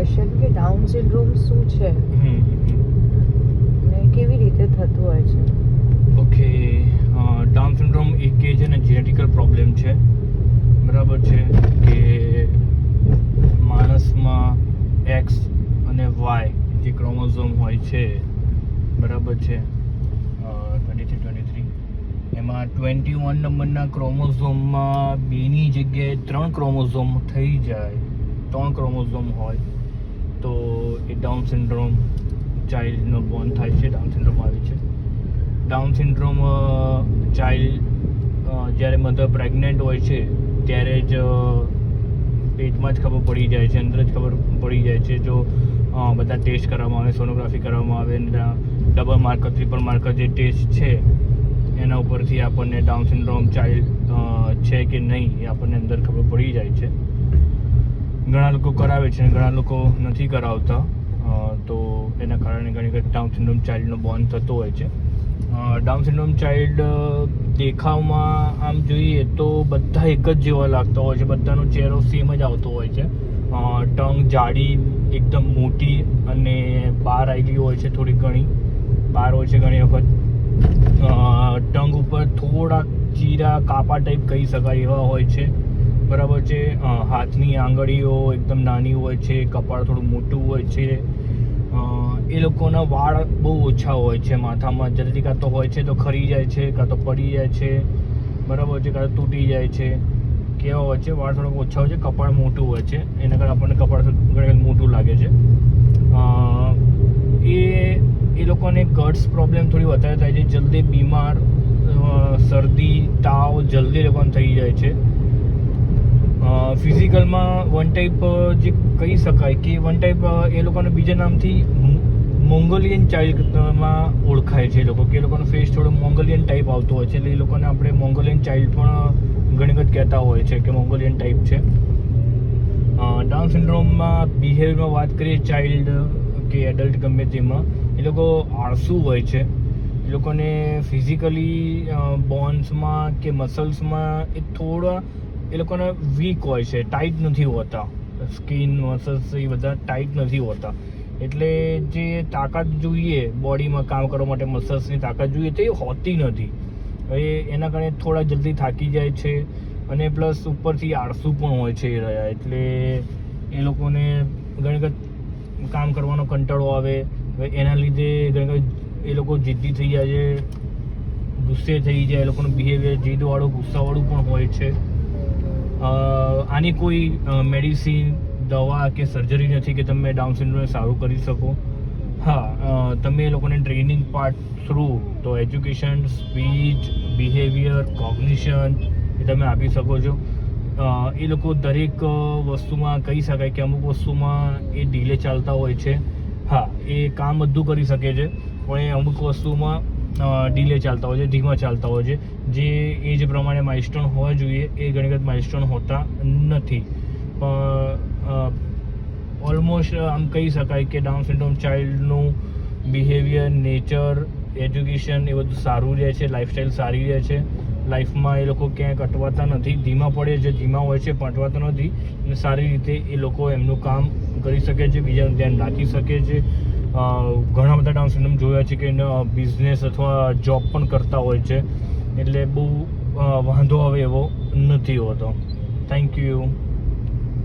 Question કે down syndrome શું છે ને કેવી રીતે થતું હોય છે? ઓકે, ડાઉન સિન્ડ્રોમ એક કે છે ને જેનેટિકલ પ્રોબ્લેમ છે, બરાબર છે, કે માણસમાં એક્સ અને વાય જે ક્રોમોઝોમ હોય છે, બરાબર છે, 23 એમાં 21 નંબરના ક્રોમોઝોમમાં 2ની જગ્યાએ 3 ક્રોમોઝોમ થઈ જાય, 3 ક્રોમોઝોમ હોય તો એ ડાઉન સિન્ડ્રોમ ચાઇલ્ડનો બોર્ન થાય છે, ડાઉન સિન્ડ્રોમ આવે છે. ડાઉન સિન્ડ્રોમ ચાઇલ્ડ જ્યારે મધર પ્રેગ્નન્ટ હોય છે ત્યારે જ પેટમાં જ ખબર પડી જાય છે, અંદર જ ખબર પડી જાય છે. જો બધા ટેસ્ટ કરવામાં આવે, સોનોગ્રાફી કરવામાં આવે, ડબલ માર્કર, ટ્રિપલ માર્કર જે ટેસ્ટ છે એના ઉપરથી આપણને ડાઉન સિન્ડ્રોમ ચાઇલ્ડ છે કે નહીં એ આપણને અંદર ખબર પડી જાય છે. ઘણા લોકો કરાવે છે અને ઘણા લોકો નથી કરાવતા, તો એના કારણે ઘણી વખત ડાઉન સિન્ડ્રોમ ચાઇલ્ડનો બોર્ન થતો હોય છે. ડાઉન સિન્ડ્રોમ ચાઇલ્ડ દેખાવમાં આમ જોઈએ તો બધા એક જ જેવા લાગતા હોય છે, બધાનો ચહેરો સેમ જ આવતો હોય છે. ટંગ જાડી, એકદમ મોટી અને બહાર આવી ગઈ હોય છે, થોડી ઘણી બહાર હોય છે ઘણી વખત. ટંગ ઉપર થોડા ચીરા કાપા ટાઈપ કહી શકાય એવા હોય છે, બરાબર છે. હાથની આંગળીઓ એકદમ નાની હોય છે, કપાળ થોડું મોટું હોય છે. એ લોકોના વાળ બહુ ઓછા હોય છે માથામાં, જલ્દી કાં તો હોય છે તો ખરી જાય છે, કાં તો પડી જાય છે, બરાબર છે, કાં તો તૂટી જાય છે. કેવા હોય છે? વાળ થોડોક ઓછા હોય છે, કપાળ મોટું હોય છે, એના કારણે આપણને કપાળ ઘણી મોટું લાગે છે. એ લોકોને ગટ્સ પ્રોબ્લેમ થોડી વધારે થાય છે, જલ્દી બીમાર, શરદી, તાવ જલ્દી લોકોને થઈ જાય છે. ફિઝિકલમાં વન ટાઈપ જે કહી શકાય કે વન ટાઈપ એ લોકોને બીજા નામથી મોંગોલિયન ચાઇલ્ડમાં ઓળખાય છે. એ લોકો કે એ લોકોનો ફેસ થોડો મોંગોલિયન ટાઈપ આવતો હોય છે, એટલે એ લોકોને આપણે મોંગોલિયન ચાઇલ્ડ પણ ઘણી વખત કહેતા હોય છે કે મોંગોલિયન ટાઈપ છે. ડાઉન સિન્ડ્રોમમાં બિહેવિયરમાં વાત કરીએ ચાઇલ્ડ કે એડલ્ટ ગમે તેમાં, એ લોકો આળસુ હોય છે. એ લોકોને ફિઝિકલી બોન્સમાં કે મસલ્સમાં એ થોડા એ લોકોને વીક હોય છે, ટાઈટ નથી હોતા. સ્કિન મસલ્સ એ બધા ટાઈટ નથી હોતા, એટલે જે તાકાત જોઈએ બોડીમાં કામ કરવા માટે, મસલ્સની તાકાત જોઈએ તે હોતી નથી. હવે એના કારણે થોડા જલ્દી થાકી જાય છે અને પ્લસ ઉપરથી આળસુ પણ હોય છે એ રહ્યા, એટલે એ લોકોને ઘણી વખત કામ કરવાનો કંટાળો આવે. હવે એના લીધે ઘણી વખત એ લોકો જિદ્દી થઈ જાય છે, ગુસ્સે થઈ જાય, એ લોકોનું બિહેવિયર જીદવાળું, ગુસ્સાવાળું પણ હોય છે. આની કોઈ મેડિસિન, દવા કે સર્જરી નથી કે તમે ડાઉન સિન્ડ્રોમને સારું કરી શકો. હા, તમે એ લોકોને ટ્રેનિંગ પાર્ટ થ્રુ તો એજ્યુકેશન, સ્પીચ, બિહેવિયર, કોગ્નિશન એ તમે આપી શકો છો. એ લોકો દરેક વસ્તુમાં કહી શકાય કે અમુક વસ્તુમાં એ ડીલે ચાલતા હોય છે. હા, એ કામ બધું કરી શકે છે પણ એ અમુક વસ્તુમાં ડીલે ચાલતા હોય છે, ધીમા ચાલતા હોય છે. જે એજ પ્રમાણે માઇલસ્ટોન હોવા જોઈએ એ ઘણી વખત માઇલસ્ટોન હોતા નથી. ઓલમોસ્ટ આમ કહી શકાય કે ડાઉન સિન્ડ્રોમ ચાઇલ્ડનું બિહેવિયર, નેચર, એજ્યુકેશન એ બધું સારું રહે છે, લાઈફસ્ટાઈલ સારી રહે છે. લાઈફમાં એ લોકો ક્યાંય અટવાતા નથી, ધીમા પડે છે, ધીમા હોય છે પણ અટવાતા નથી, અને સારી રીતે એ લોકો એમનું કામ કરી શકે છે, બીજાનું ધ્યાન રાખી શકે છે. ઘણા બધા ડાઉન સિન્ડ્રોમ જોયા છે કે બિઝનેસ અથવા જોબ પણ કરતા હોય છે, એટલે બહુ વાંધો આવે એવો નથી હોતો. Thank you.